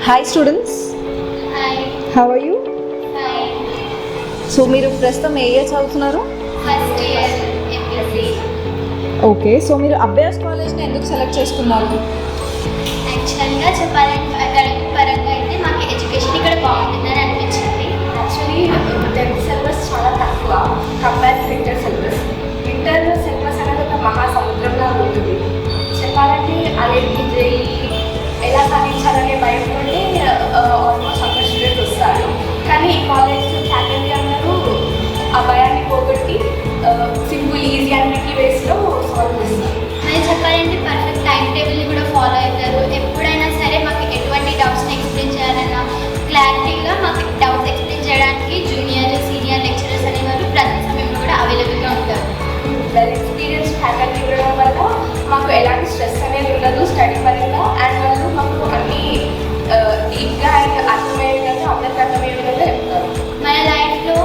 Hi students, hi. How are you? Hi. So మీరు ప్రస్తుతం ఏ ఇయర్ చదువుతున్నారు? First year MPC. Okay, so మీరు అభ్యాస్ కాలేజ్ని ఎందుకు సెలెక్ట్ చేసుకున్నారు? యాక్చువల్గా చెప్పాలంటే అకాడమిక్ పరంగా అయితే మాకు ఎడ్యుకేషన్ ఇక్కడ బాగుంటుందని అనిపించింది. యాక్చువల్లీ టెన్త్ సిలబస్ చాలా తక్కువ compare to inter syllabus. Inter syllabus అనేది ఒక మహాసముద్రంలా ఉంటుంది. చెప్పాలంటే ఐఐటి జేఈ ఎలా సాధించాలనే భయంతోనే ఆల్మోస్ట్ అందరు స్టూడెంట్స్ వస్తారు. కానీ ఈ కాలేజ్ ఫ్యాకల్టీ అందరూ ఆ భయాన్ని పోగొట్టి సింపుల్ ఈజీ అండ్ ట్రికీ వేస్లో సాల్వ్ చేస్తారు. మరి చెప్పాలంటే పర్ఫెక్ట్ టైం టేబుల్ని కూడా ఫాలో అవుతారు. ఎప్పుడైనా సరే మాకు ఎటువంటి డౌట్స్ని ఎక్స్ప్లెయిన్ చేయాలన్నా క్లారిటీగా మాకు డౌట్స్ ఎక్స్ప్లెయిన్ చేయడానికి జూనియర్ సీనియర్ లెక్చరర్స్ అనేవారు ప్రతి సమయంలో కూడా అవైలబుల్గా ఉంటారు. వెల్ ఎక్స్పీరియన్స్ ఫ్యాకల్టీ ఉండడం వల్ల మాకు ఎలాంటి స్ట్రెస్ అనేది ఉండదు స్టడీ పరంగా. అండ్ వాళ్ళు మాకు అన్ని డీప్గా అండ్ అర్థమయ్యే విధంగా అందరికి అర్థమయ్యే విధంగా చెప్తారు. మన లైఫ్లో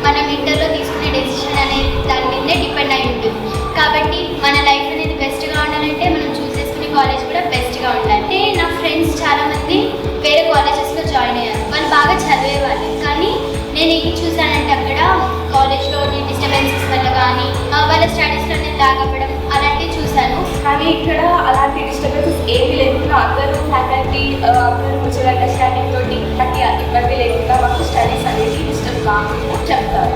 మనం ఇంటర్లో తీసుకునే డెసిషన్ అనేది దాని మీదే డిపెండ్ అయి ఉంటుంది. కాబట్టి మన లైఫ్ అనేది బెస్ట్గా ఉండాలంటే మనం చూస్ చేసుకునే కాలేజ్ కూడా బెస్ట్గా ఉండాలి. అంటే నా ఫ్రెండ్స్ చాలామంది వేరే కాలేజెస్లో జాయిన్ అయ్యారు. వాళ్ళు బాగా చదివేవాళ్ళు, కానీ నేను ఏం చూసానంటే అక్కడ కాలేజ్లో డిస్టర్బెన్సెస్ వల్ల కానీ వాళ్ళ స్టడీస్లో నేను లాగపడం అలాంటివి చూశాను. కానీ ఇక్కడ అలాంటి డిస్టర్బెన్సెస్ ఏమీ లేకుండా అందరూ ఫ్యాకల్టీ అందరూ ముచ్చువల్ అండర్స్టాండింగ్ తోటి ఇబ్బంది లేకుండా మాకు స్టడీస్ అనేది డిస్టర్బ్ కాకుండా చెప్తారు.